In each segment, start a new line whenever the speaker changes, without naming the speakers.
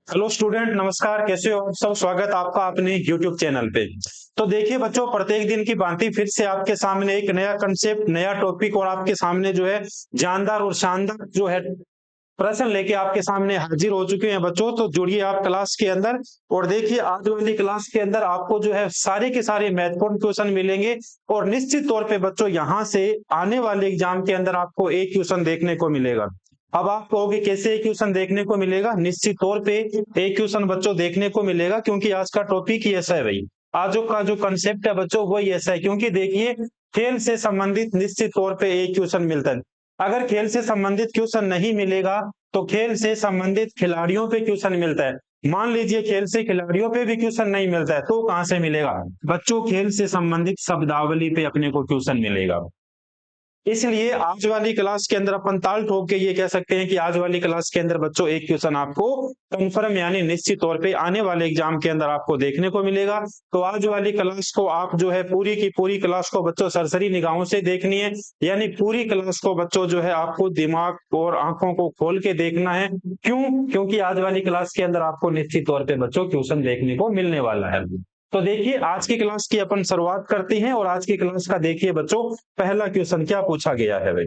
Hello student, नमस्कार। कैसे हो आप सब? स्वागत आपका अपने यूट्यूब चैनल पे। तो देखिए बच्चों, प्रत्येक दिन की भांति फिर से आपके सामने एक नया कंसेप्ट, नया टॉपिक और आपके सामने जो है जानदार और शानदार जो है प्रश्न लेके आपके सामने हाजिर हो चुके हैं बच्चों। तो जुड़िए आप क्लास के अंदर और देखिए आज वाली क्लास के अंदर आपको जो है सारे के सारे महत्वपूर्ण क्वेश्चन मिलेंगे। और निश्चित तौर पे बच्चों यहाँ से आने वाले एग्जाम के अंदर आपको एक क्वेश्चन देखने को मिलेगा। अब आप कहोगे कैसे एक क्वेश्चन देखने को मिलेगा? निश्चित तौर पे एक क्वेश्चन बच्चों देखने को मिलेगा, क्योंकि आज का टॉपिक ही ऐसा है भाई। आज का जो कंसेप्ट है बच्चों वही ऐसा है, क्योंकि देखिए खेल से संबंधित निश्चित तौर पे एक क्वेश्चन मिलता है। अगर खेल से संबंधित क्वेश्चन नहीं मिलेगा तो खेल से संबंधित खिलाड़ियों पे क्वेश्चन मिलता है। मान लीजिए खेल से खिलाड़ियों पे भी क्वेश्चन नहीं मिलता है तो कहां से मिलेगा बच्चों? खेल से संबंधित शब्दावली पे अपने को क्वेश्चन मिलेगा। इसलिए आज वाली क्लास के अंदर अपन ताल ठोक के ये कह सकते हैं कि आज वाली क्लास के अंदर बच्चों एक क्वेश्चन आपको कंफर्म यानी निश्चित तौर पे आने वाले एग्जाम के अंदर आपको देखने को मिलेगा। तो आज वाली क्लास को आप जो है पूरी की पूरी क्लास को बच्चों सरसरी निगाहों से देखनी है, यानी पूरी क्लास को बच्चों जो है आपको दिमाग और आंखों को खोल के देखना है। क्यों? क्योंकि आज वाली क्लास के अंदर आपको निश्चित तौर पे बच्चों क्वेश्चन देखने को मिलने वाला है। तो देखिए आज की क्लास की अपन शुरुआत करते हैं और आज की क्लास का देखिए बच्चों पहला क्वेश्चन क्या पूछा गया है भाई।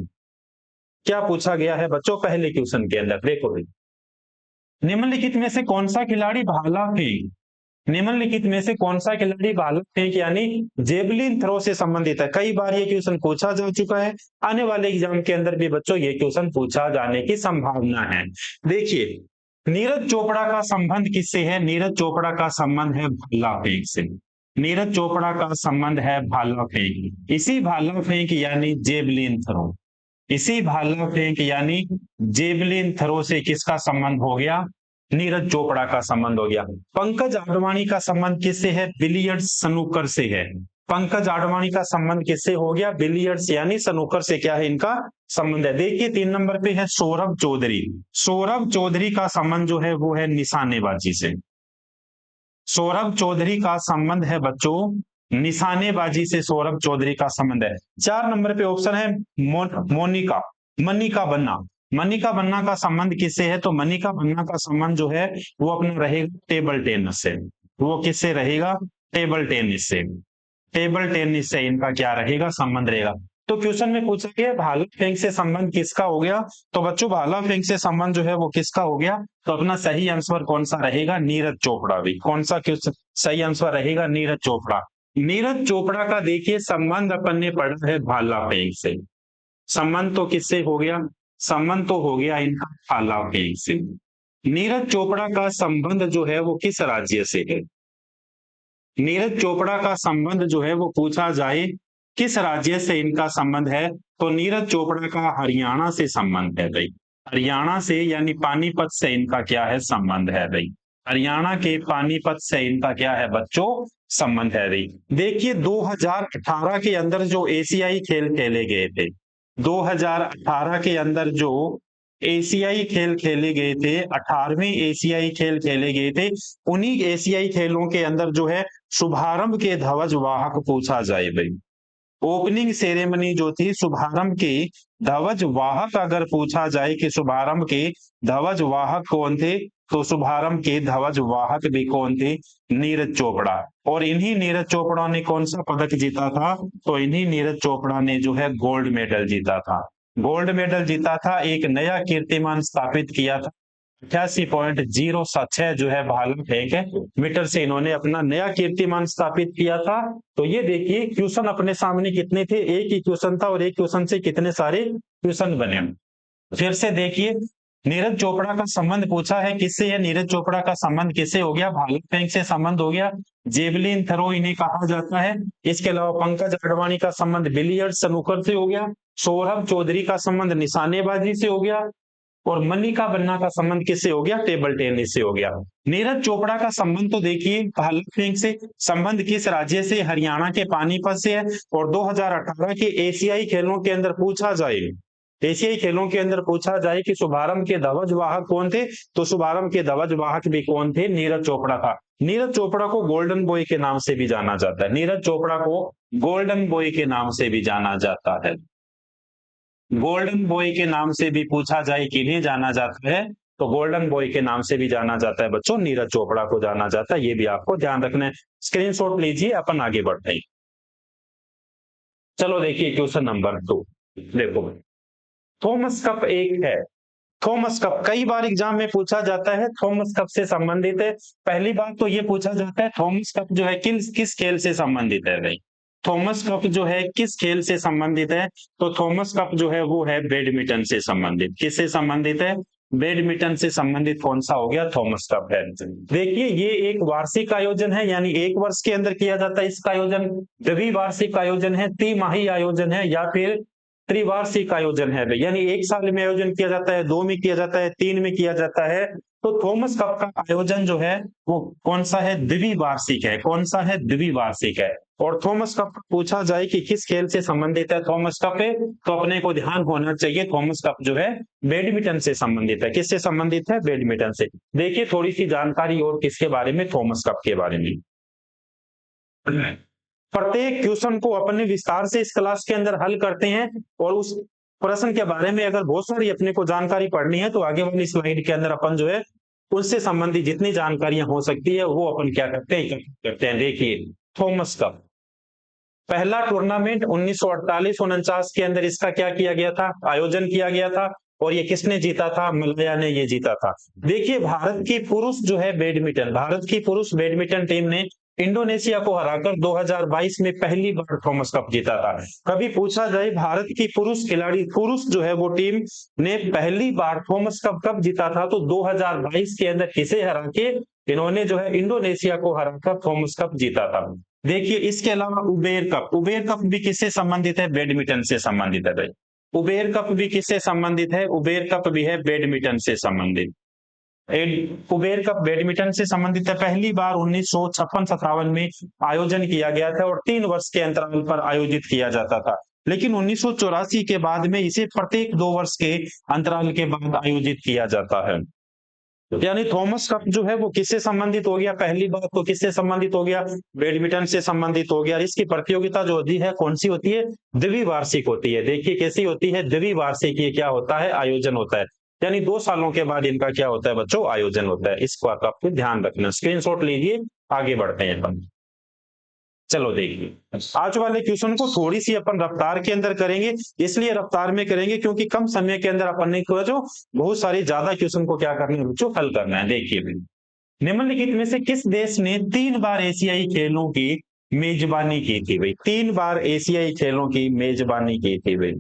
क्या पूछा गया है बच्चों पहले क्वेश्चन के अंदर? देखो भाई, निम्नलिखित में से कौन सा खिलाड़ी भाला फेंक निम्नलिखित में से कौन सा खिलाड़ी भाला फेंक यानी जेवलिन थ्रो से संबंधित है? कई बार ये क्वेश्चन पूछा जा चुका है, आने वाले एग्जाम के अंदर भी बच्चों ये क्वेश्चन पूछा जाने की संभावना है। देखिए नीरज चोपड़ा का संबंध किससे है? नीरज चोपड़ा का संबंध है भाला फेंक से। नीरज चोपड़ा का संबंध है भाला फेंक। इसी भाला फेंक यानी जेवलिन थ्रो, इसी भाला फेंक यानी जेवलिन थ्रो से किसका संबंध हो गया? नीरज चोपड़ा का संबंध हो गया। पंकज आडवाणी का संबंध किससे है? बिलियर्ड्स स्नूकर से है। पंकज आडवाणी का संबंध किससे हो गया? बिलियर्ड्स यानी स्नूकर से क्या है इनका संबंध है। देखिए 3 नंबर पे है सौरभ चौधरी। सौरभ चौधरी का संबंध जो है वो है निशानेबाजी से। सौरभ चौधरी का संबंध है बच्चों निशानेबाजी से, सौरभ चौधरी का संबंध है। 4 नंबर पे ऑप्शन है मोनिका मनिका बन्ना। मनिका बन्ना का संबंध किससे है? तो मनिका बन्ना का संबंध जो है वो अपना रहेगा टेबल टेनिस से। वो किससे रहेगा? टेबल टेनिस से। टेबल टेनिस से इनका क्या रहेगा? संबंध रहेगा। तो क्वेश्चन में पूछा गया भाला फेंक से संबंध किसका हो गया? तो बच्चों भाला फेंक से संबंध जो है वो किसका हो गया? तो अपना सही आंसर कौन सा रहेगा? नीरज चोपड़ा। भी कौन सा क्वेश्चन सही आंसर रहेगा? नीरज चोपड़ा। नीरज चोपड़ा का देखिए संबंध अपन ने पढ़ा है भाला फेंक से। संबंध तो किससे हो गया? संबंध तो हो गया इनका भाला फेंक से। नीरज चोपड़ा का संबंध जो है वो किस राज्य से है? नीरज चोपड़ा का संबंध जो है वो पूछा जाए किस राज्य से इनका संबंध है, तो नीरज चोपड़ा का हरियाणा से संबंध है भाई। हरियाणा से यानी पानीपत से इनका क्या है? संबंध है भाई। हरियाणा के पानीपत से इनका क्या है बच्चों? संबंध है भाई। देखिए 2018 के अंदर जो एशियाई खेल खेले गए थे, 2018 के अंदर जो एशियाई खेल खेले गए थे, 18वें एशियाई खेल खेले गए थे, उन्हीं एशियाई खेलों के अंदर जो है शुभारंभ के ध्वज वाहक पूछा जाए भाई। ओपनिंग सेरेमनी जो थी शुभारंभ के ध्वज वाहक अगर पूछा जाए कि शुभारंभ के ध्वज वाहक कौन थे, तो शुभारंभ के ध्वज वाहक भी कौन थे? नीरज चोपड़ा। और इन्हीं नीरज चोपड़ा ने कौन सा पदक जीता था? तो इन्हीं नीरज चोपड़ा ने जो है गोल्ड मेडल जीता था। गोल्ड मेडल जीता था, एक नया कीर्तिमान स्थापित किया था। 88.06 जो है भाला फेंक मीटर से इन्होंने अपना नया कीर्तिमान स्थापित किया था। तो ये देखिए क्वेश्चन अपने सामने कितने थे? एक ही क्वेश्चन था और एक क्वेश्चन से कितने सारे क्वेश्चन बने। फिर से देखिए नीरज चोपड़ा का संबंध पूछा है किससे है? नीरज चोपड़ा का संबंध किससे हो गया? भाला फेंक से संबंध हो गया। जेवलिन थ्रो इन्हें कहा जाता है। इसके अलावा पंकज आडवाणी का संबंध बिलियर्ड्स स्नूकर से हो गया। सौरभ चौधरी का संबंध निशानेबाजी से हो गया। और मनिका बन्ना का संबंध किससे हो गया? टेबल टेनिस से हो गया। नीरज चोपड़ा का संबंध तो देखिए भाला फेंक से। संबंध किस राज्य से? हरियाणा के पानीपत से है। और 2018 के एशियाई खेलों के अंदर पूछा जाए, एशियाई खेलों के अंदर पूछा जाए कि शुभारंभ के ध्वज वाहक कौन थे, तो शुभारंभ के ध्वज वाहक भी कौन थे? नीरज चोपड़ा था। नीरज चोपड़ा को गोल्डन बॉय के नाम से भी जाना जाता है। नीरज चोपड़ा को गोल्डन बॉय के नाम से भी जाना जाता है। गोल्डन बॉय के नाम से भी पूछा जाए किन्हें जाना जाता है? तो गोल्डन बॉय के नाम से भी जाना जाता है बच्चों, नीरज चोपड़ा को जाना जाता है, ये भी आपको ध्यान रखना है। स्क्रीनशॉट लीजिए, अपन आगे बढ़ते हैं। चलो देखिए क्वेश्चन नंबर 2, देखो थॉमस कप एक है, थॉमस कप कई बार एग्जाम में पूछा जाता है, थॉमस कप से संबंधित है। पहली बात तो ये पूछा जाता है थॉमस कप जो है किस किस खेल से संबंधित है भाई, थॉमस कप जो है किस खेल से संबंधित है, तो थॉमस कप जो है वो है बैडमिंटन से संबंधित। किससे संबंधित है, बैडमिंटन से संबंधित कौन सा हो गया, थॉमस कप है। देखिए ये एक वार्षिक आयोजन है, यानी एक वर्ष के अंदर किया जाता है इसका आयोजन, द्विवार्षिक आयोजन है, तिमाही आयोजन है, या फिर त्रिवार्षिक आयोजन है भाई, यानी एक साल में आयोजन किया जाता है, 2 में किया जाता है, 3 में किया जाता है। तो थॉमस कप का आयोजन जो है वो कौन सा है, द्विवार्षिक है। कौन सा है, द्विवार्षिक है। और थॉमस कप पूछा जाए कि किस खेल से संबंधित है थॉमस कप है, तो अपने को ध्यान होना चाहिए थॉमस कप जो है बैडमिंटन से संबंधित है। किससे संबंधित है, बैडमिंटन से। देखिए थोड़ी सी जानकारी और किसके बारे में, थॉमस कप के बारे में। प्रत्येक क्वेश्चन को अपने विस्तार से इस क्लास के अंदर हल करते हैं, और उस प्रश्न के बारे में अगर बहुत सारी अपने को जानकारी पढ़नी है तो आगे वाली स्लाइड के अंदर अपन जो है उससे संबंधित जितनी जानकारियां हो सकती है वो अपन क्या करते हैं, एकत्रित करते हैं। देखिए थॉमस कप पहला टूर्नामेंट 1948-49 के अंदर इसका क्या किया गया था, आयोजन किया गया था, और ये किसने जीता था, मलया ने ये जीता था। देखिए भारत की पुरुष जो है बैडमिंटन, भारत की पुरुष बैडमिंटन टीम ने इंडोनेशिया को हराकर 2022 में पहली बार थॉमस कप जीता था। कभी पूछा जाए भारत की पुरुष खिलाड़ी, पुरुष जो है वो टीम ने पहली बार थॉमस कप कब जीता था, तो 2022 के अंदर किसे हरा के इन्होंने जो है इंडोनेशिया को हराकर थॉमस कप जीता था। देखिए इसके अलावा उबेर कप, उबेर कप भी किससे संबंधित है, बैडमिंटन से संबंधित है भाई। उबेर कप भी किससे संबंधित है, उबेर कप भी है बैडमिंटन से संबंधित। उबेर कप बैडमिंटन से संबंधित है, पहली बार 1956-57 में आयोजन किया गया था और 3 वर्ष के अंतराल पर आयोजित किया जाता था। लेकिन 1984 के बाद में इसे प्रत्येक 2 वर्ष के अंतराल के बाद आयोजित किया जाता है। यानी थॉमस कप जो है वो किससे संबंधित हो गया, पहली बात तो किससे संबंधित हो गया, बैडमिंटन से संबंधित हो गया। इसकी प्रतियोगिता जो होती है कौन सी होती है, द्विवार्षिक होती है। देखिए कैसी होती है, द्विवार्षिक। ये क्या होता है, आयोजन होता है, यानी 2 सालों के बाद इनका क्या होता है बच्चों, आयोजन होता है। इस बात का आपको ध्यान रखना, स्क्रीनशॉट लीजिए, आगे बढ़ते हैं अपन। चलो देखिए आज वाले क्वेश्चन को थोड़ी सी अपन रफ्तार के अंदर करेंगे, इसलिए रफ्तार में करेंगे क्योंकि कम समय के अंदर अपन ने जो बहुत सारी ज्यादा क्वेश्चन को क्या करना है बच्चों, हल करना है। देखिए भाई निम्नलिखित में से किस देश ने 3 बार एशियाई खेलों की मेजबानी की थी भाई, 3 बार एशियाई खेलों की मेजबानी की थी भाई।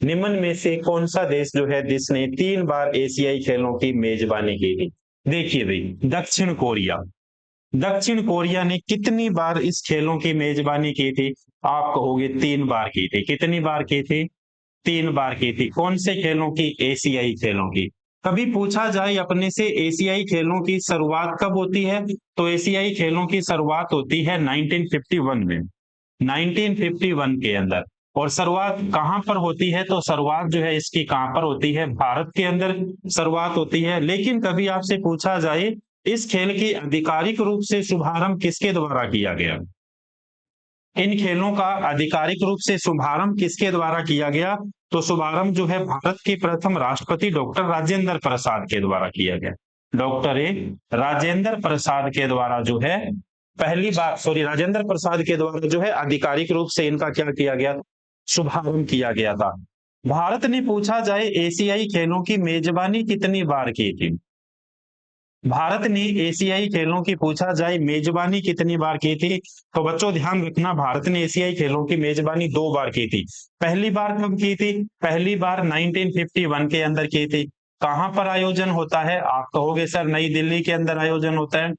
निम्न में से कौन सा देश जो है जिसने 3 बार एशियाई खेलों की मेजबानी की थी। देखिए भाई दक्षिण कोरिया, दक्षिण कोरिया ने कितनी बार इस खेलों की मेजबानी की थी, आप कहोगे 3 बार की थी। कितनी बार की थी, 3 बार की थी। कौन से खेलों की, एशियाई खेलों की। कभी पूछा जाए अपने से एशियाई खेलों की शुरुआत कब होती है, तो एशियाई खेलों की शुरुआत होती है 1951 में, 1951 के अंदर। और शुरुआत कहां पर होती है, तो शुरुआत जो है इसकी कहां पर होती है, भारत के अंदर शुरुआत होती है। लेकिन कभी आपसे पूछा जाए इस खेल की आधिकारिक रूप से शुभारंभ किसके द्वारा किया गया, इन खेलों का आधिकारिक रूप से शुभारंभ किसके द्वारा किया गया, तो शुभारंभ जो है भारत के प्रथम राष्ट्रपति डॉक्टर राजेंद्र प्रसाद के द्वारा किया गया। डॉक्टर राजेंद्र प्रसाद के द्वारा जो है पहली बार, राजेंद्र प्रसाद के द्वारा जो है आधिकारिक रूप से इनका क्या किया गया, शुभारंभ किया गया था। भारत ने पूछा जाए एशियाई खेलों की मेजबानी कितनी बार की थी, भारत ने एशियाई खेलों की पूछा जाए मेजबानी कितनी बार की थी, तो बच्चों ध्यान रखना भारत ने एशियाई खेलों की मेजबानी 2 बार की थी। पहली बार कब की थी, पहली बार 1951 के अंदर की थी। कहां पर आयोजन होता है, आप कहोगे सर नई दिल्ली के अंदर आयोजन होता है।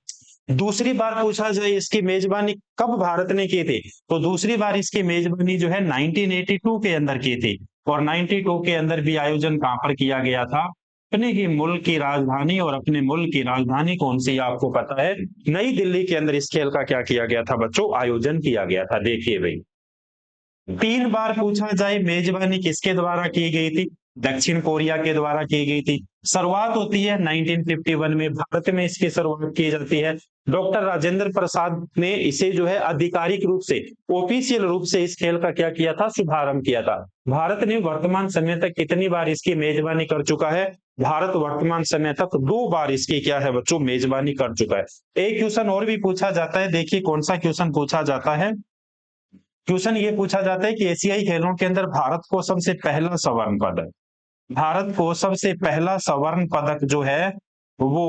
दूसरी बार पूछा जाए इसकी मेजबानी कब भारत ने की थी, तो दूसरी बार इसकी मेजबानी जो है 1982 के अंदर की थी। और 92 के अंदर भी आयोजन कहां पर किया गया था, अपने ही मुल्क की राजधानी, और अपने मुल्क की राजधानी कौन सी आपको पता है, नई दिल्ली के अंदर इस खेल का क्या किया गया था बच्चों, आयोजन किया गया था। देखिए भाई 3 बार पूछा जाए मेजबानी किसके द्वारा की गई थी, दक्षिण कोरिया के द्वारा की गई थी। शुरुआत होती है 1951 में, भारत में इसकी शुरुआत की जाती है। डॉक्टर राजेंद्र प्रसाद ने इसे जो है आधिकारिक रूप से, ऑफिशियल रूप से इस खेल का क्या किया था, शुभारंभ किया था। भारत ने वर्तमान समय तक कितनी बार इसकी मेजबानी कर चुका है, भारत वर्तमान समय तक 2 बार इसकी क्या है बच्चों, मेजबानी कर चुका है। एक क्वेश्चन और भी पूछा जाता है, देखिए कौन सा क्वेश्चन पूछा जाता है। क्वेश्चन ये पूछा जाता है कि एशियाई खेलों के अंदर भारत को सबसे पहला स्वर्ण पदक, भारत को सबसे पहला स्वर्ण पदक जो है वो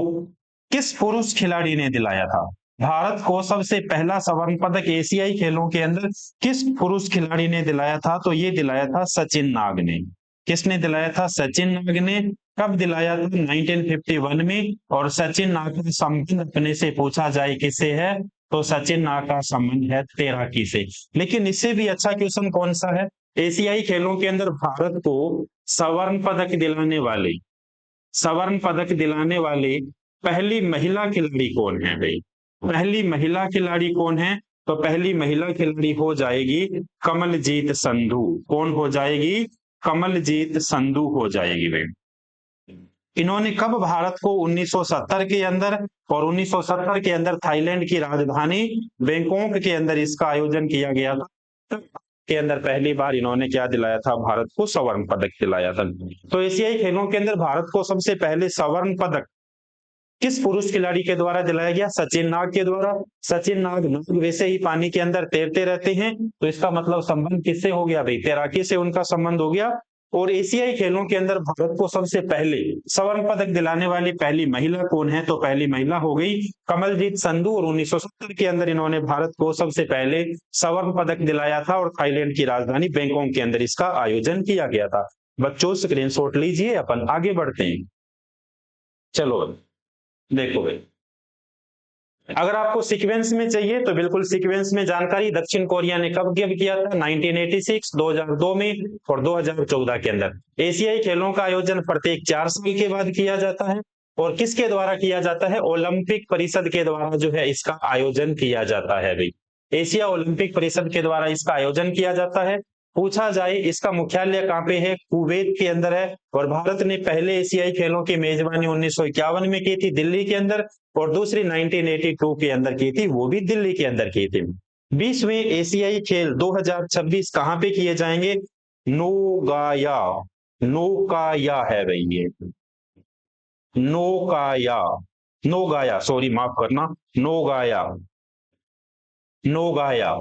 किस पुरुष खिलाड़ी ने दिलाया था। भारत को सबसे पहला स्वर्ण पदक एशियाई खेलों के अंदर किस पुरुष खिलाड़ी ने दिलाया था, तो ये दिलाया था सचिन नाग ने। किसने दिलाया था? सचिन नाग ने। कब दिलाया था? 1951 में। और सचिन नाग का संबंध अपने से पूछा जाए किससे है, तो सचिन नाग का संबंध है तैराकी से। लेकिन इससे भी अच्छा क्वेश्चन कौन सा है, एशियाई खेलों के अंदर भारत को स्वर्ण पदक दिलाने वाले, स्वर्ण पदक दिलाने वाले पहली महिला खिलाड़ी कौन है भाई? पहली महिला खिलाड़ी कौन है? तो पहली महिला खिलाड़ी हो जाएगी कमलजीत संधू। कौन हो जाएगी? कमलजीत संधू हो जाएगी भाई। इन्होंने कब भारत को 1970 के अंदर, और 1970 के अंदर थाईलैंड की राजधानी बैंकॉक के अंदर इसका आयोजन किया गया था, के अंदर पहली बार इन्होंने क्या दिलाया था? भारत को स्वर्ण पदक दिलाया था। तो एशियाई खेलों के अंदर भारत को सबसे पहले स्वर्ण पदक किस पुरुष खिलाड़ी के द्वारा दिलाया गया? सचिन नाग के द्वारा। सचिन नाग वैसे ही पानी के अंदर तैरते रहते हैं, तो इसका मतलब संबंध किससे हो गया भाई? तैराकी से उनका संबंध हो गया। और एशियाई खेलों के अंदर भारत को सबसे पहले स्वर्ण पदक दिलाने वाली पहली महिला कौन है? तो पहली महिला हो गई कमलजीत संधू। और 1970 के अंदर इन्होंने भारत को सबसे पहले स्वर्ण पदक दिलाया था, और थाईलैंड की राजधानी बैंकॉक के अंदर इसका आयोजन किया गया था। बच्चों स्क्रीनशॉट लीजिए, अपन आगे बढ़ते हैं। चलो देखो भाई, अगर आपको सीक्वेंस में चाहिए तो बिल्कुल सीक्वेंस में जानकारी। दक्षिण कोरिया ने कब गिव किया था? 1986, 2002 में और 2014 के अंदर। एशियाई खेलों का आयोजन प्रत्येक 4 साल के बाद किया जाता है। और किसके द्वारा किया जाता है? ओलंपिक परिषद के द्वारा जो है इसका आयोजन किया जाता है भाई। एशिया ओलंपिक परिषद के द्वारा इसका आयोजन किया जाता है। पूछा जाए इसका मुख्यालय कहाँ पे है? कुवैत के अंदर है। और भारत ने पहले एशियाई खेलों की मेजबानी 1951 में की थी दिल्ली के अंदर, और दूसरी 1982 के अंदर की थी, वो भी दिल्ली के अंदर की थी। 20वें एशियाई खेल 2026 कहाँ पे किए जाएंगे? नोगाया, नोकाया है भाई ये, नोकाया, नोगाया, सॉरी माफ करना, नोगाया, नोगाया,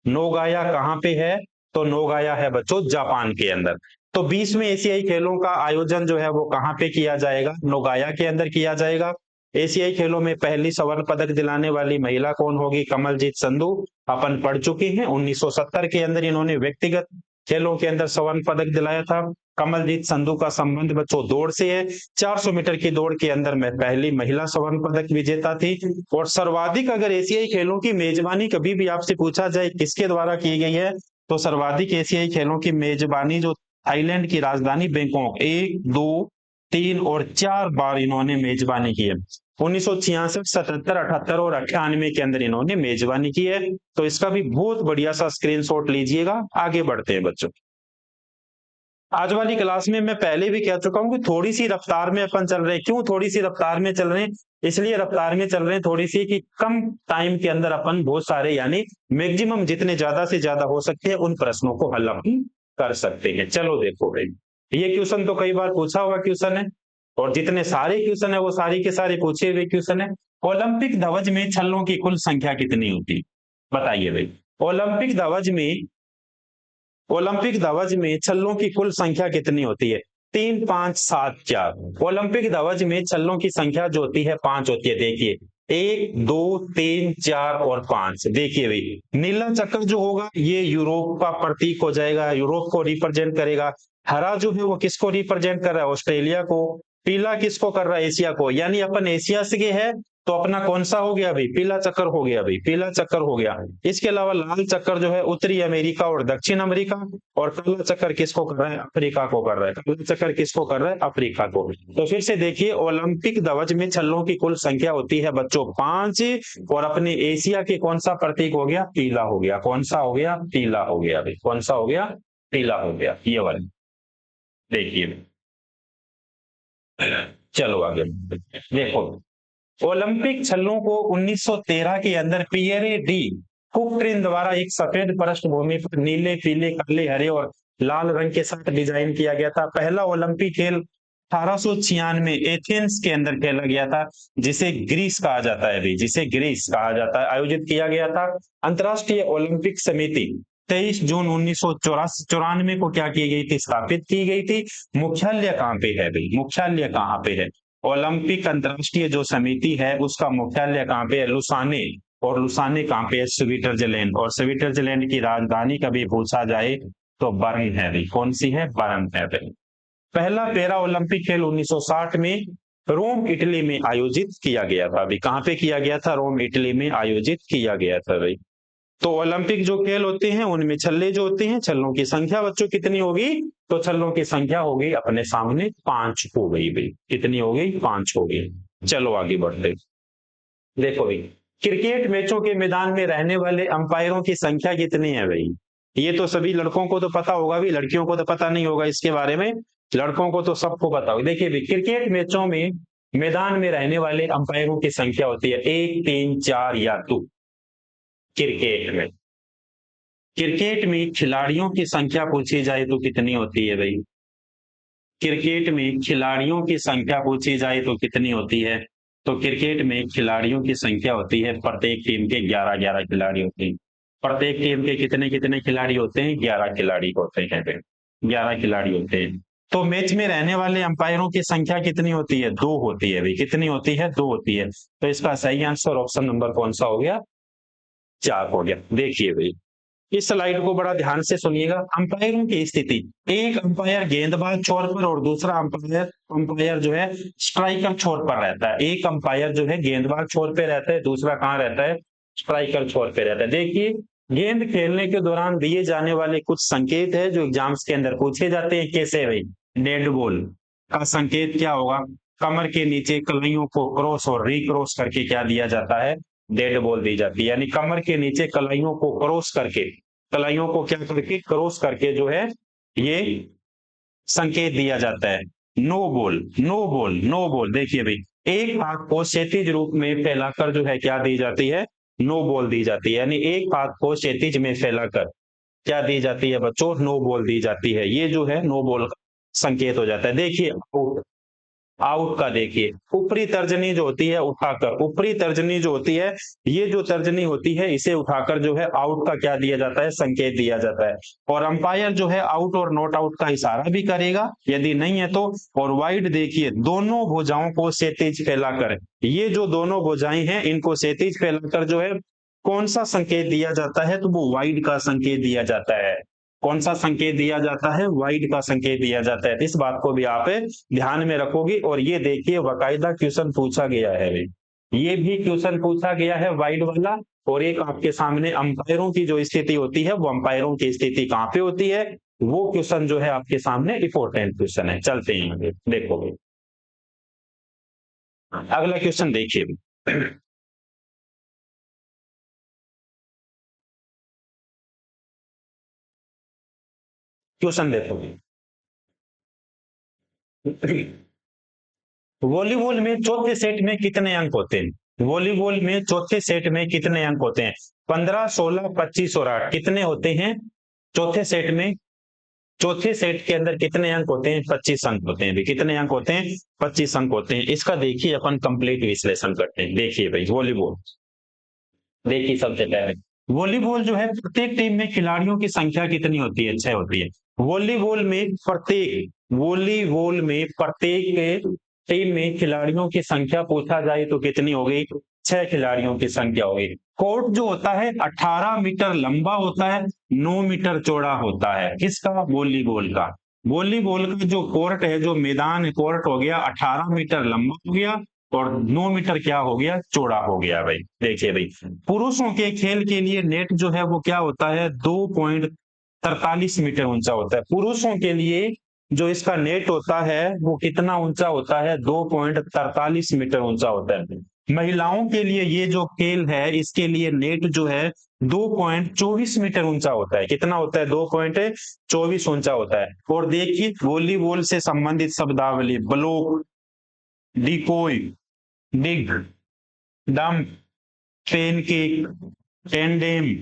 नोगाया कहाँ पे है? तो नोगाया है बच्चों जापान के अंदर। तो 20वें एशियाई खेलों का आयोजन जो है वो कहाँ पे किया जाएगा? नोगाया के अंदर किया जाएगा। एशियाई खेलों में पहली स्वर्ण पदक दिलाने वाली महिला कौन होगी? कमलजीत संधू। अपन पढ़ चुके हैं 1970 के अंदर इन्होंने व्यक्तिगत खेलों के अंदर स्वर्ण पदक दिलाया था। कमलजीत संधू का संबंध बच्चों दौड़ से है। 400 मीटर की दौड़ के अंदर में पहली महिला स्वर्ण पदक विजेता थी। और सर्वाधिक अगर एशियाई खेलों की मेजबानी कभी भी आपसे पूछा जाए किसके द्वारा की गई है, तो सर्वाधिक एशियाई खेलों की मेजबानी जो थाईलैंड की राजधानी बैंकॉक, 1, 2, 3 और 4 बार इन्होंने मेजबानी की है। 1966, 77, 78 और 98 के अंदर इन्होंने मेजबानी की है। तो इसका भी बहुत बढ़िया सा स्क्रीनशॉट लीजिएगा। आगे बढ़ते हैं बच्चों। आज वाली क्लास में मैं पहले भी कह चुका हूं कि थोड़ी सी रफ्तार में अपन चल रहे हैं। क्यों थोड़ी सी रफ्तार में चल रहे हैं? इसलिए रफ्तार में चल रहे हैं थोड़ी सी कि कम टाइम के अंदर अपन बहुत सारे, यानी मैक्सिमम जितने ज्यादा से ज्यादा हो सकते हैं उन प्रश्नों को हल अपन कर सकते हैं। चलो देखो भाई, ये क्वेश्चन तो कई बार पूछा हुआ क्वेश्चन है, और जितने सारे क्वेश्चन है वो सारे के सारे पूछे हुए क्वेश्चन है। ओलंपिक ध्वज में छल्लों की कुल संख्या कितनी होती है? बताइए भाई। ओलंपिक ध्वज में, ओलंपिक ध्वज में छल्लों की कुल संख्या कितनी होती है? 3, 5, 7, 4। ओलंपिक ध्वज में छल्लों की संख्या जो होती है 5 होती है। देखिए 1, 2, 3, 4 और 5। देखिए भाई, नीला चक्र जो होगा ये यूरोप का प्रतीक हो जाएगा, यूरोप को रिप्रेजेंट करेगा। हरा जो है वो किसको रिप्रेजेंट कर रहा है? ऑस्ट्रेलिया को। पीला किसको कर रहा है? एशिया को। यानी अपन एशिया से है, तो अपना कौन सा हो गया भाई? पीला चक्कर हो गया भाई, पीला चक्कर हो गया। इसके अलावा लाल चक्कर जो है उत्तरी अमेरिका और दक्षिण अमेरिका। और काला चक्कर किसको कर रहा है? अफ्रीका को कर रहा है। काला चक्कर किसको कर रहा है? अफ्रीका को। तो फिर से देखिए, ओलंपिक ध्वज में छल्लों की कुल संख्या होती है बच्चों 5, और अपने एशिया के कौन सा प्रतीक हो गया? पीला हो गया। कौन सा हो गया? पीला हो गया भाई। कौन सा हो गया? पीला हो गया, ये वाला। देखिए चलो आगे देखो, ओलंपिक छल्लों को 1913 के अंदर पियरे डी कुक्ट्रिन द्वारा एक सफेद पृष्ठभूमि पर नीले, पीले, काले, हरे और लाल रंग के साथ डिजाइन किया गया था। पहला ओलंपिक खेल 1896 एथेंस के अंदर खेला गया था, जिसे ग्रीस कहा जाता है भाई, जिसे ग्रीस कहा जाता है, आयोजित किया गया था। अंतर्राष्ट्रीय ओलंपिक समिति 23 जून 1994 को क्या की गई थी, स्थापित की गई थी। मुख्यालय कहाँ पे है भाई, मुख्यालय कहाँ पे है? ओलंपिक अंतर्राष्ट्रीय जो समिति है उसका मुख्यालय कहाँ पे है? लुसाने। और लुसाने कहाँ पे है? स्विट्जरलैंड। और स्विट्जरलैंड की राजधानी कभी पूछा जाए तो बर्न है भाई। कौन सी है? बर्न है भाई। पहला पैरा ओलंपिक खेल 1960 में रोम इटली में आयोजित किया गया था भाई। कहाँ पे किया गया था? रोम इटली में आयोजित किया गया था भाई। तो ओलंपिक जो खेल होते हैं उनमें छल्ले जो होते हैं, छल्लों की संख्या बच्चों कितनी होगी? तो छल्लों की संख्या होगी अपने सामने 5 हो गई भाई। कितनी हो गई? 5 हो गई। चलो आगे बढ़ते। देखो भाई, क्रिकेट मैचों के मैदान में रहने वाले अंपायरों की संख्या कितनी है भाई? ये तो सभी लड़कों को तो पता होगा भी, लड़कियों को तो पता नहीं होगा इसके बारे में। लड़कों को तो सबको पता होगा। देखिए भाई, क्रिकेट मैचों में मैदान में रहने वाले अंपायरों की संख्या होती है 1, 3, 4 या 2। क्रिकेट में खिलाड़ियों की संख्या पूछी जाए तो कितनी होती है भाई? क्रिकेट में खिलाड़ियों की संख्या पूछी जाए तो कितनी होती है? तो क्रिकेट में खिलाड़ियों की संख्या होती है, प्रत्येक टीम के 11-11 खिलाड़ी होते हैं। प्रत्येक टीम के कितने कितने खिलाड़ी होते हैं? 11 खिलाड़ी होते हैं भाई। 11 खिलाड़ी होते हैं। तो मैच में रहने वाले अंपायरों की संख्या कितनी होती है? 2 होती है भाई। कितनी होती है? 2 होती है। तो इसका सही आंसर ऑप्शन नंबर कौन सा हो गया? 4 हो गया। देखिए भाई, इस स्लाइड को बड़ा ध्यान से सुनिएगा। अंपायरों की स्थिति, एक अंपायर गेंदबाज छोर पर और दूसरा अंपायर अंपायर जो है स्ट्राइकर छोर पर रहता है। एक अंपायर जो है गेंदबाज छोर पे रहता है, दूसरा कहाँ रहता है? स्ट्राइकर छोर पे रहता है। देखिए, गेंद खेलने के दौरान दिए जाने वाले कुछ संकेत है जो एग्जाम्स के अंदर पूछे जाते हैं। कैसे भाई? डेड बॉल का संकेत क्या होगा? कमर के नीचे कलाइयों को क्रॉस और रिक्रॉस करके क्या दिया जाता है? डेड बॉल दी जाती है। यानी कमर के नीचे कलाइयों को क्रॉस करके, कलाइयों को क्या करके? क्रॉस करके जो है ये संकेत दिया जाता है। No ball, no ball, no ball. देखिए भाई, एक हाथ को क्षैतिज रूप में फैलाकर जो है क्या दी जाती है? नो बॉल दी जाती है। यानी एक हाथ को क्षैतिज में फैलाकर क्या दी जाती है बच्चों? नो बॉल दी जाती है। ये जो है नो बॉल का संकेत हो जाता है। देखिए आउट का, देखिए ऊपरी तर्जनी जो होती है उठाकर, ऊपरी तर्जनी जो होती है, ये जो तर्जनी होती है इसे उठाकर जो है आउट का क्या दिया जाता है? संकेत दिया जाता है। और अंपायर जो है आउट और नॉट आउट का इशारा भी करेगा यदि नहीं है तो। और वाइड, देखिए दोनों भुजाओं को क्षैतिज फैलाकर, ये जो दोनों भुजाएं हैं इनको क्षैतिज फैलाकर जो है कौन सा संकेत दिया जाता है? तो वो वाइड का संकेत दिया जाता है। कौन सा संकेत दिया जाता है? वाइड का संकेत दिया जाता है। इस बात को भी आप ध्यान में रखोगे। और ये देखिए बाकायदा क्वेश्चन पूछा गया है, ये भी क्वेश्चन पूछा गया है वाइड वाला। और एक आपके सामने अंपायरों की जो स्थिति होती है, वो अंपायरों की स्थिति कहाँ पे होती है, वो क्वेश्चन जो है आपके सामने इंपॉर्टेंट क्वेश्चन है। चलते हैं आगे, देखोगे अगला क्वेश्चन देखिए। क्वेश्चन देखोगे, वॉलीबॉल में चौथे सेट में कितने अंक होते हैं? वॉलीबॉल में चौथे सेट में कितने अंक होते हैं? 15, 16, 25 और 8 कितने होते हैं चौथे सेट में? चौथे सेट के अंदर कितने अंक होते हैं? 25 अंक होते हैं। कितने अंक होते हैं? 25 अंक होते हैं। इसका देखिए अपन कंप्लीट विश्लेषण करते हैं। देखिए भाई, वॉलीबॉल देखिए, सबसे पहले वॉलीबॉल जो है प्रत्येक टीम में खिलाड़ियों की संख्या कितनी होती है? 6 होती है। वॉलीबॉल में प्रत्येक टीम में खिलाड़ियों की संख्या पूछा जाए तो कितनी हो गई? 6 खिलाड़ियों की संख्या हो गई। कोर्ट जो होता है 18 मीटर लंबा होता है, 9 मीटर चौड़ा होता है। किसका? वॉलीबॉल का। वॉलीबॉल का जो कोर्ट है, जो मैदान कोर्ट हो गया 18 मीटर लंबा हो गया और 9 मीटर क्या हो गया? चौड़ा हो गया भाई। देखिए भाई, पुरुषों के खेल के लिए नेट जो है वो क्या होता है? 2.43 मीटर ऊंचा होता है। पुरुषों के लिए जो इसका नेट होता है वो कितना ऊंचा होता है? 2.43 मीटर ऊंचा होता है। महिलाओं के लिए ये जो खेल है इसके लिए नेट जो है 2.24 मीटर ऊंचा होता है। कितना होता है? 2.24 ऊंचा होता है। और देखिए वॉलीबॉल से संबंधित शब्दावली, ब्लॉक, डिकोय, डिग, डंप, पेनकेक, टेंडेम,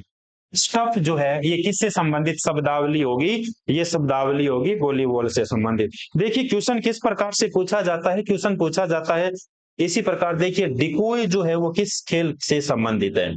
स्टफ जो है ये किससे संबंधित शब्दावली होगी? ये शब्दावली होगी वॉलीबॉल से संबंधित। देखिए क्वेश्चन किस प्रकार से पूछा जाता है, क्वेश्चन पूछा जाता है इसी प्रकार। देखिए डिकोय जो है वो किस खेल से संबंधित है?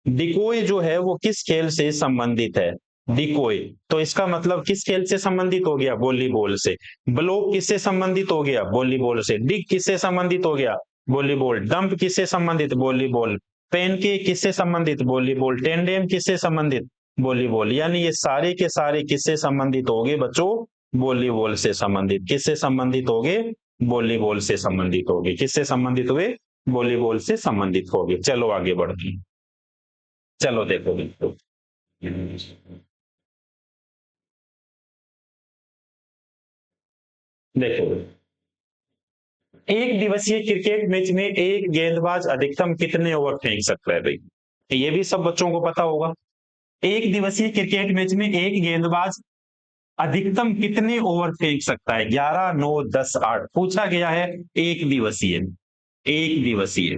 डिकोय जो है वो किस खेल से संबंधित है? डिकोय, तो इसका मतलब किस खेल से संबंधित हो गया? वॉलीबॉल से। ब्लोक किससे संबंधित हो गया? वॉलीबॉल से। डिग किससे संबंधित हो गया? वॉलीबॉल। डंप किससे संबंधित? वॉलीबॉल। पेन के किससे संबंधित? वॉलीबॉल। टेंडेम किससे संबंधित? वॉलीबॉल। यानी ये सारे के सारे किससे संबंधित होंगे बच्चों? वॉलीबॉल से संबंधित। किससे संबंधित होंगे? वॉलीबॉल से संबंधित होंगे। किससे संबंधित हुए? वॉलीबॉल से संबंधित होंगे। चलो आगे बढ़ते हैं। चलो देखो देखो, देखो एक दिवसीय क्रिकेट मैच में एक गेंदबाज अधिकतम कितने ओवर फेंक सकता है भाई? ये भी सब बच्चों को पता होगा। एक दिवसीय क्रिकेट मैच में एक गेंदबाज अधिकतम कितने ओवर फेंक सकता है? 11, 9, 10, 8 पूछा गया है। एक दिवसीय, एक दिवसीय।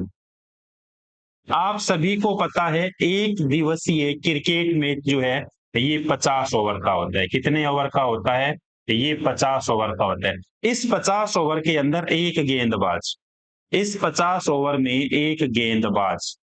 आप सभी को पता है एक दिवसीय क्रिकेट मैच जो है ये 50 ओवर का होता है। कितने ओवर का होता है? ये 50 ओवर का होता है। इस 50 ओवर के अंदर एक गेंदबाज, इस 50 ओवर में एक गेंदबाज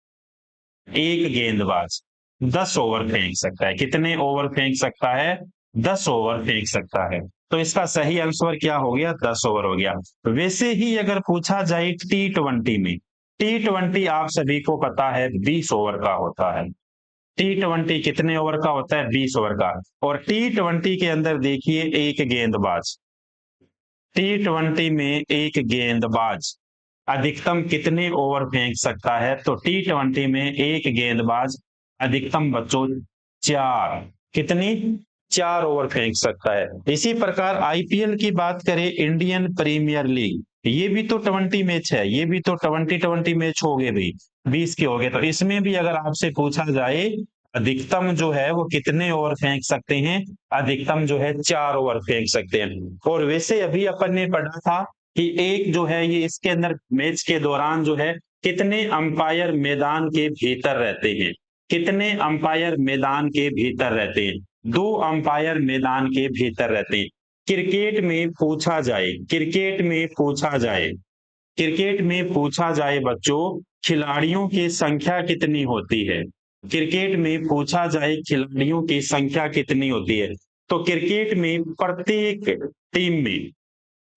10 ओवर फेंक सकता है। कितने ओवर फेंक सकता है? 10 ओवर फेंक सकता है। तो इसका सही आंसर क्या हो गया? 10 ओवर हो गया। वैसे ही अगर पूछा जाए T20 में, T20 आप सभी को पता है 20 ओवर का होता है। T20 कितने ओवर का होता है? 20 ओवर का। और T20 के अंदर देखिए एक गेंदबाज, T20 में एक गेंदबाज अधिकतम कितने ओवर फेंक सकता है? तो T20 में एक गेंदबाज अधिकतम बच्चों 4, कितनी? 4 ओवर फेंक सकता है। इसी प्रकार आईपीएल की बात करें, इंडियन प्रीमियर लीग, ये भी तो 20 मैच है, ये भी तो 20 मैच हो गए भाई, 20 के हो गए। तो इसमें भी अगर आपसे पूछा जाए अधिकतम जो है वो कितने ओवर फेंक सकते हैं? अधिकतम जो है 4 ओवर फेंक सकते हैं। और वैसे अभी अपन ने पढ़ा था कि एक जो है ये इसके अंदर मैच के दौरान जो है कितने अंपायर मैदान के भीतर रहते हैं? कितने अंपायर मैदान के भीतर रहते हैं? 2 अंपायर मैदान के भीतर रहते हैं। क्रिकेट में पूछा जाए, क्रिकेट में पूछा जाए बच्चों खिलाड़ियों की संख्या कितनी होती है? क्रिकेट में पूछा जाए खिलाड़ियों की संख्या कितनी होती है? तो क्रिकेट में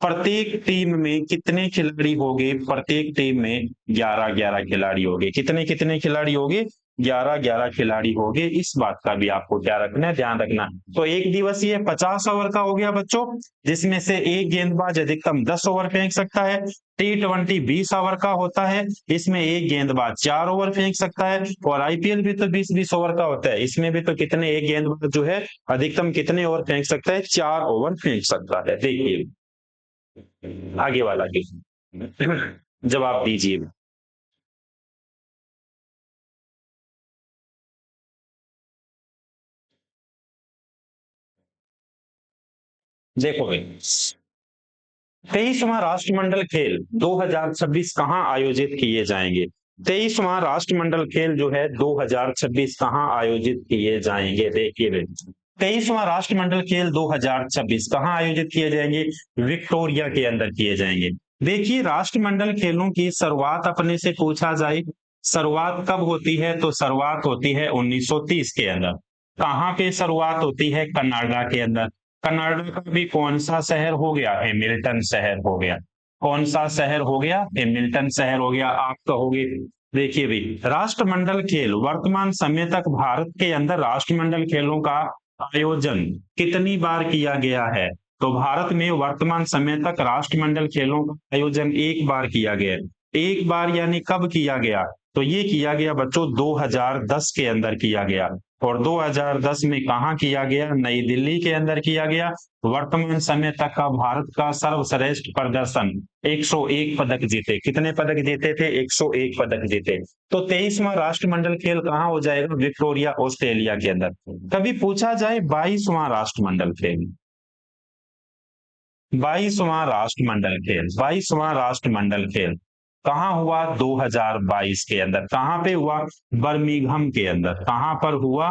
प्रत्येक टीम में कितने खिलाड़ी होंगे? प्रत्येक टीम में 11-11 खिलाड़ी होंगे। कितने कितने खिलाड़ी होंगे? 11-11 खिलाड़ी होंगे। इस बात का भी आपको क्या रखना है? ध्यान रखना। तो एक दिवसीय 50 ओवर का हो गया बच्चों, जिसमें से एक गेंदबाज अधिकतम 10 ओवर फेंक सकता है। T20 20 ओवर का होता है, इसमें एक गेंदबाज 4 ओवर फेंक सकता है। और आईपीएल भी तो 20-20 ओवर का होता है, इसमें भी तो कितने, एक गेंदबाज जो है अधिकतम कितने ओवर फेंक सकता है? 4 ओवर फेंक सकता है। देखिए आगे वाला क्वेश्चन जवाब दीजिए। देखो भाई, 23वां राष्ट्रमंडल खेल 2026 कहाँ आयोजित किए जाएंगे? 23वां राष्ट्रमंडल खेल जो है 2026 कहाँ आयोजित किए जाएंगे? देखिए भाई, 23वां राष्ट्रमंडल खेल 2026 कहाँ आयोजित किए जाएंगे? विक्टोरिया के अंदर किए जाएंगे। देखिए राष्ट्रमंडल खेलों की शुरुआत अपने से पूछा जाए, शुरुआत कब होती है? तो शुरुआत होती है 1930 के अंदर। कहाँ पे शुरुआत होती है? कनाडा के अंदर। कनाडा का भी कौन सा शहर हो गया? हैमिल्टन शहर हो गया। कौन सा शहर हो गया? हैमिल्टन शहर हो गया। आप कहोगे देखिए भाई, राष्ट्रमंडल खेल वर्तमान समय तक भारत के अंदर राष्ट्रमंडल खेलों का आयोजन कितनी बार किया गया है? तो भारत में वर्तमान समय तक राष्ट्रमंडल खेलों का आयोजन एक बार किया गया। एक बार यानी कब किया गया? तो ये किया गया बच्चों 2010 के अंदर किया गया। और 2010 में कहाँ किया गया? नई दिल्ली के अंदर किया गया। वर्तमान समय तक का भारत का सर्वश्रेष्ठ प्रदर्शन, 101 पदक जीते। कितने पदक जीते थे? 101 पदक जीते। तो 23वां राष्ट्रमंडल खेल कहाँ हो जाएगा? विक्टोरिया ऑस्ट्रेलिया के अंदर। कभी पूछा जाए 22वां राष्ट्रमंडल खेल, 22वां राष्ट्रमंडल खेल कहाँ हुआ? 2022 के अंदर। कहाँ पे हुआ? बर्मिंघम के अंदर। कहाँ पर हुआ?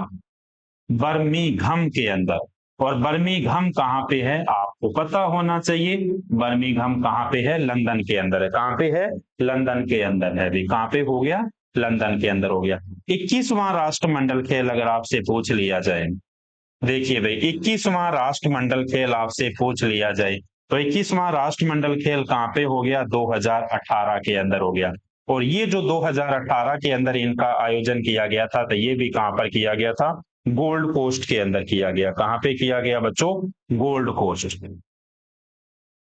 बर्मिंघम के अंदर। और बर्मिंघम कहाँ पे है आपको पता होना चाहिए। बर्मिंघम कहाँ पे है, लंदन के अंदर है। कहाँ पे है, लंदन के अंदर है भी। कहाँ पे हो गया, लंदन के अंदर हो गया। 21वां राष्ट्रमंडल खेल अगर आपसे पूछ लिया जाए, देखिए भाई 21वां राष्ट्रमंडल खेल आपसे पूछ लिया जाए तो 21वां राष्ट्रमंडल खेल कहाँ पे हो गया, 2018 के अंदर हो गया। और ये जो 2018 के अंदर इनका आयोजन किया गया था, तो ये भी कहाँ पर किया गया था, गोल्ड कोस्ट के अंदर किया गया। कहाँ पे किया गया बच्चों, गोल्ड कोस्ट,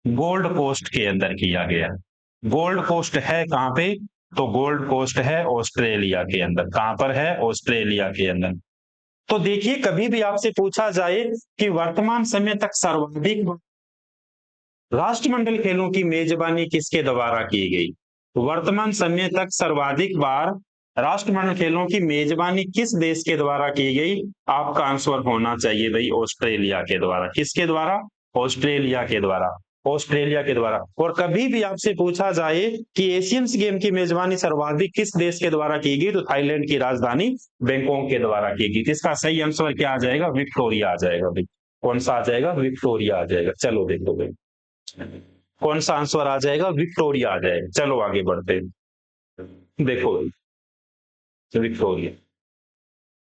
गोल्ड कोस्ट के अंदर किया गया। गोल्ड कोस्ट है कहाँ पे, तो गोल्ड कोस्ट है ऑस्ट्रेलिया के अंदर। कहाँ पर है, ऑस्ट्रेलिया के अंदर। तो देखिए कभी भी आपसे पूछा जाए कि वर्तमान समय तक सर्वाधिक राष्ट्रमंडल खेलों की मेजबानी किसके द्वारा की गई, वर्तमान समय तक सर्वाधिक बार राष्ट्रमंडल खेलों की मेजबानी किस देश के द्वारा की गई, आपका आंसर होना चाहिए भाई ऑस्ट्रेलिया के द्वारा। किसके द्वारा, ऑस्ट्रेलिया के द्वारा, ऑस्ट्रेलिया के द्वारा। और कभी भी आपसे पूछा जाए कि एशियंस गेम की मेजबानी सर्वाधिक किस देश के द्वारा की गई, तो थाईलैंड की राजधानी बैंकॉक के द्वारा की गई। इसका सही आंसर क्या आ जाएगा, विक्टोरिया आ जाएगा भाई। कौन सा आ जाएगा, विक्टोरिया आ जाएगा। चलो देखो भाई कौन सा आंसर आ जाएगा, विक्टोरिया आ जाएगा। चलो आगे बढ़ते हैं। देखो विक्टोरिया।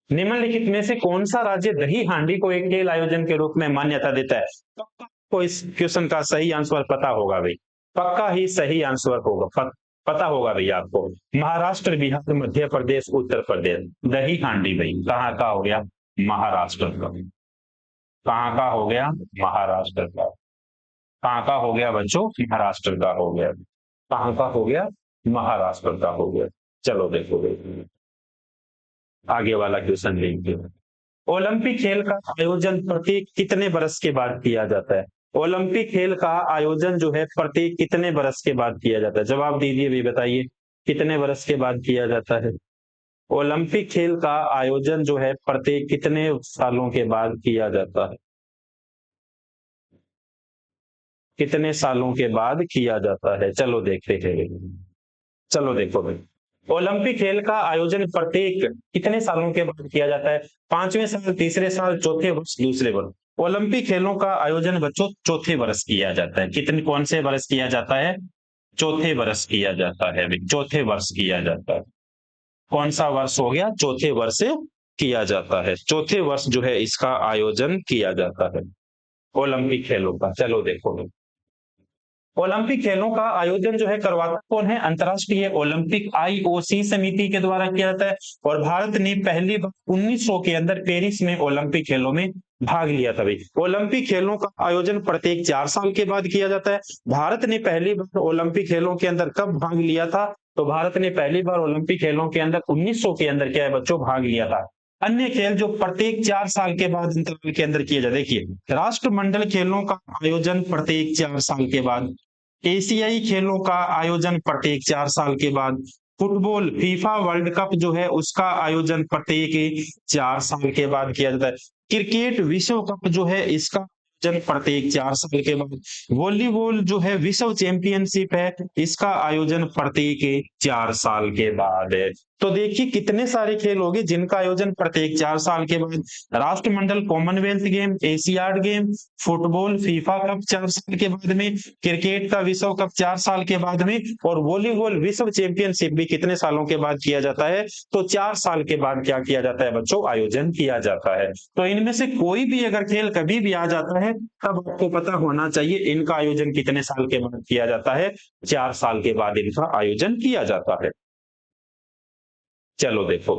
निम्नलिखित में से कौन सा राज्य दही हांडी को एक खेल आयोजन के रूप में मान्यता देता है, को इस क्वेश्चन का सही आंसर पता होगा भाई, पक्का ही सही आंसर होगा, पता होगा भाई आपको। महाराष्ट्र, बिहार, मध्य प्रदेश, उत्तर प्रदेश। दही हांडी भाई कहाँ का हो गया, महाराष्ट्र का। कहाँ का हो गया, महाराष्ट्र का। कहाँ का हो गया बच्चों, महाराष्ट्र का हो गया। कहाँ का हो गया, महाराष्ट्र का हो गया। चलो देखो आगे वाला क्वेश्चन देखते हैं। ओलंपिक खेल का आयोजन प्रत्येक कितने वर्ष के बाद किया जाता है, ओलंपिक खेल का आयोजन जो है प्रत्येक कितने वर्ष के बाद किया जाता है, जवाब दीजिए भी, बताइए कितने वर्ष के बाद किया जाता है। ओलंपिक खेल का आयोजन जो है प्रत्येक कितने सालों के बाद किया जाता है, कितने सालों के बाद किया जाता है। चलो देखते हैं, चलो देखो भाई ओलंपिक खेल का आयोजन प्रत्येक कितने सालों के बाद किया जाता है, 5वें साल, तीसरे साल, चौथे वर्ष, दूसरे वर्ष। ओलंपिक खेलों का आयोजन बच्चों चौथे वर्ष किया जाता है। कितने, कौन से वर्ष किया जाता है, चौथे वर्ष किया जाता है भाई, चौथे वर्ष किया जाता है। कौन सा वर्ष हो गया, चौथे वर्ष किया जाता है। चौथे वर्ष जो है इसका आयोजन किया जाता है ओलंपिक खेलों का। चलो देखो ओलंपिक खेलों का आयोजन जो है करवाता कौन है, अंतर्राष्ट्रीय ओलंपिक आईओसी समिति के द्वारा किया जाता है। और भारत ने पहली बार 1900 के अंदर पेरिस में ओलंपिक खेलों में भाग लिया था भाई। ओलंपिक खेलों का आयोजन प्रत्येक 4 साल के बाद किया जाता है। भारत ने पहली बार ओलंपिक खेलों के अंदर कब भाग लिया था, तो भारत ने पहली बार ओलंपिक खेलों के अंदर 1900 के अंदर क्या है बच्चों, भाग लिया था। अन्य खेल जो प्रत्येक 4 साल के बाद इंटरवल के अंदर किया जाए, देखिए राष्ट्रमंडल खेलों का आयोजन प्रत्येक 4 साल के बाद, एशियाई खेलों का आयोजन प्रत्येक 4 साल के बाद, फुटबॉल फीफा वर्ल्ड कप जो है उसका आयोजन प्रत्येक 4 साल के बाद किया जाता है। क्रिकेट विश्व कप जो है इसका आयोजन प्रत्येक 4 साल के बाद, वॉलीबॉल जो है विश्व चैंपियनशिप है इसका आयोजन प्रत्येक 4 साल के बाद है। तो देखिए कितने सारे खेल होंगे जिनका आयोजन प्रत्येक 4 साल के बाद, राष्ट्रमंडल, Commonwealth game, Asiad game, football FIFA cup 4 साल के बाद में, क्रिकेट का विश्व कप 4 साल के बाद में, और वॉलीबॉल विश्व चैंपियनशिप भी कितने सालों के बाद किया जाता है, तो 4 साल के बाद क्या किया जाता है बच्चों, आयोजन किया जाता है। तो इनमें से कोई भी अगर खेल कभी भी आ जाता है तब आपको पता होना चाहिए इनका आयोजन कितने साल के बाद किया जाता है, 4 साल के बाद इनका आयोजन किया जाता है। चलो देखो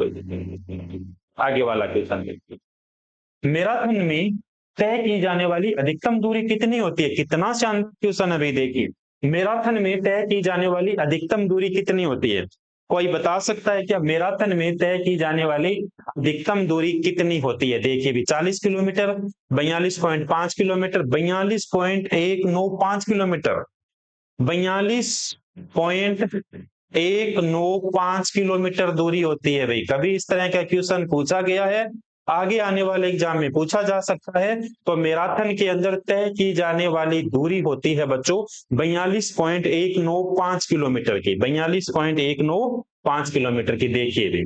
आगे वाला क्वेश्चन देखिए। मैराथन में तय की जाने वाली अधिकतम दूरी कितनी होती है, कितना शानदार क्वेश्चन अभी देखिए। मैराथन में तय की जाने वाली अधिकतम दूरी कितनी होती है, कोई बता सकता है क्या, मैराथन में तय की जाने वाली अधिकतम दूरी कितनी होती है। देखिए भी 40 किलोमीटर, 42.5 किलोमीटर, 42.195 किलोमीटर, 42.195 किलोमीटर दूरी होती है भाई। कभी इस तरह का क्वेश्चन पूछा गया है, आगे आने वाले एग्जाम में पूछा जा सकता है। तो मैराथन के अंदर तय की जाने वाली दूरी होती है बच्चों 42.195 किलोमीटर की, 42.195 किलोमीटर की। देखिए भी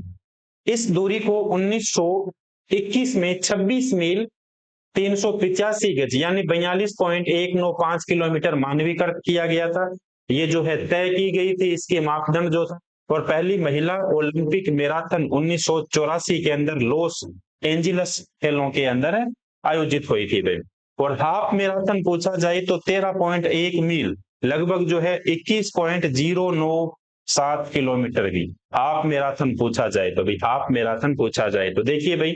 इस दूरी को 1900 21 में 26 मील 385 गज यानी 42.195 किलोमीटर मानवीकृत किया गया था। ये जो है तय की गई थी, इसके मापदंड जो था। और पहली महिला ओलंपिक मैराथन 1984 के अंदर लॉस एंजिलस खेलों के अंदर आयोजित हुई थी भाई। और हाफ मैराथन पूछा जाए तो 13.1 मील लगभग जो है 21.097 किलोमीटर की हाफ मैराथन पूछा जाए तो भाई, हाफ मैराथन पूछा जाए तो देखिए भाई,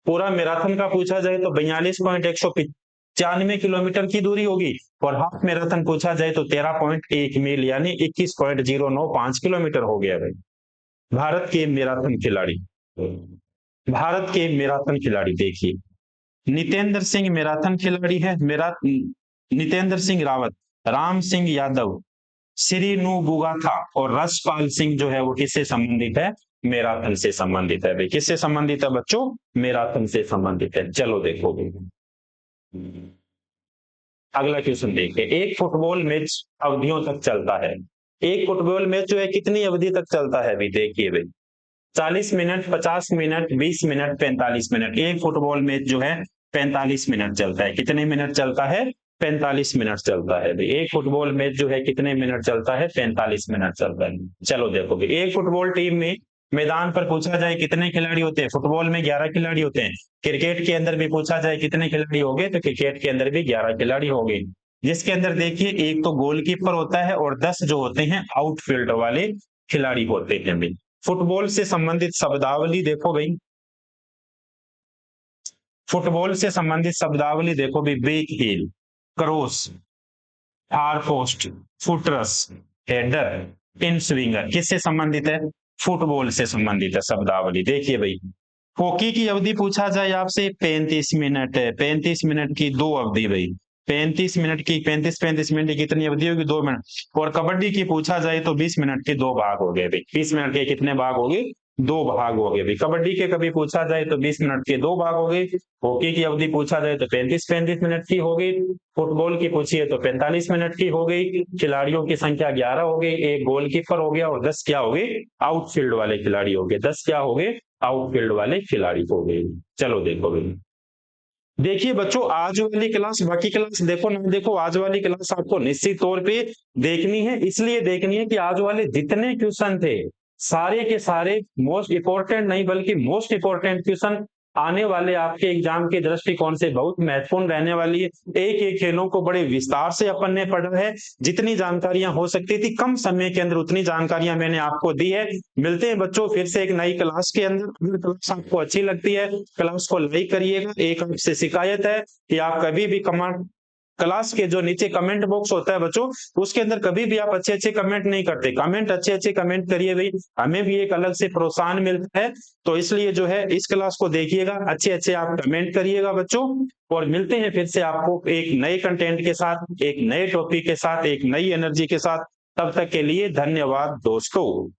पूरा मैराथन का पूछा जाए तो 42.195 किलोमीटर की दूरी होगी, और हाफ मैराथन पूछा जाए तो 13.1 मील यानी 21.095 किलोमीटर हो गया भाई। भारत के मैराथन खिलाड़ी, भारत के मैराथन खिलाड़ी देखिए, नितेंद्र सिंह मैराथन खिलाड़ी है, नितेंद्र सिंह रावत, राम सिंह यादव, श्रीनु बुगाथा और रसपाल सिंह जो है वो किससे संबंधित है? मैराथन से संबंधित है भाई। किससे संबंधित है बच्चों? मैराथन से संबंधित है। चलो देखो अगला क्वेश्चन देखिए, एक फुटबॉल मैच अवधियों तक चलता है। एक फुटबॉल मैच जो है कितनी अवधि तक चलता है भाई? देखिए भाई, 40 मिनट, 50 मिनट, 20 मिनट, 45 मिनट। एक फुटबॉल मैच जो है 45 मिनट चलता है। कितने मिनट चलता है? 45 मिनट चलता है भाई। एक फुटबॉल मैच जो है कितने मिनट चलता है? 45 मिनट चलता है। चलो देखो भाई, एक फुटबॉल टीम में मैदान पर पूछा जाए कितने खिलाड़ी होते हैं? फुटबॉल में 11 खिलाड़ी होते हैं। क्रिकेट के अंदर भी पूछा जाए कितने खिलाड़ी होंगे? तो क्रिकेट के अंदर भी 11 खिलाड़ी होंगे, जिसके अंदर देखिए एक तो गोलकीपर होता है और 10 जो होते हैं आउटफील्ड वाले खिलाड़ी होते हैं भाई। फुटबॉल से संबंधित शब्दावली देखो भाई, फुटबॉल से संबंधित शब्दावली देखो भाई, बैक हील, क्रॉस, फार पोस्ट, फुटरस, हेडर, इन स्विंगर। किससे संबंधित है? फुटबॉल से संबंधित है शब्दावली। देखिए भाई, हॉकी की अवधि पूछा जाए आपसे 35 मिनट है। 35 मिनट की दो अवधि भाई, 35 मिनट की 35 मिनट की कितनी अवधि होगी? 2 मिनट। और कबड्डी की पूछा जाए तो 20 मिनट के 2 भाग हो गए भाई। 20 मिनट के कितने भाग हो गए? 2 भाग हो गए भाई। कबड्डी के कभी पूछा जाए तो 20 मिनट के 2 भाग हो गए। हॉकी की अवधि पूछा जाए तो 35 मिनट की हो गई। फुटबॉल की पूछिए तो 45 मिनट की हो गई। खिलाड़ियों की संख्या 11 हो गई, एक गोलकीपर हो गया और 10 क्या हो गए? आउटफील्ड वाले खिलाड़ी हो गए। 10 क्या हो गए? आउटफील्ड वाले खिलाड़ी हो गए। चलो देखो भाई, देखिए बच्चों, आज वाली क्लास, बाकी क्लास देखो ना देखो, आज वाली क्लास आपको निश्चित तौर पे देखनी है। इसलिए देखनी है कि आज वाले जितने क्वेश्चन थे सारे के सारे मोस्ट इंपोर्टेंट नहीं बल्कि मोस्ट इंपोर्टेंट क्वेश्चन आने वाले आपके एग्जाम के दृष्टिकोण से बहुत महत्वपूर्ण रहने वाली है। एक एक खेलों को बड़े विस्तार से अपन ने पढ़ा है। जितनी जानकारियां हो सकती थी कम समय के अंदर उतनी जानकारियां मैंने आपको दी है। मिलते हैं बच्चों फिर से एक नई क्लास के अंदर। अगर क्लास आपको अच्छी लगती है क्लास को लाइक करिएगा। एक आपसे शिकायत है कि आप कभी भी कमेंट, क्लास के जो नीचे कमेंट बॉक्स होता है बच्चों, उसके अंदर कभी भी आप अच्छे अच्छे कमेंट नहीं करते। कमेंट अच्छे अच्छे कमेंट करिए भाई, हमें भी एक अलग से प्रोत्साहन मिलता है। तो इसलिए जो है इस क्लास को देखिएगा, अच्छे अच्छे आप कमेंट करिएगा बच्चों। और मिलते हैं फिर से आपको एक नए कंटेंट के साथ, एक नए टॉपिक के साथ, एक नई एनर्जी के साथ। तब तक के लिए धन्यवाद दोस्तों।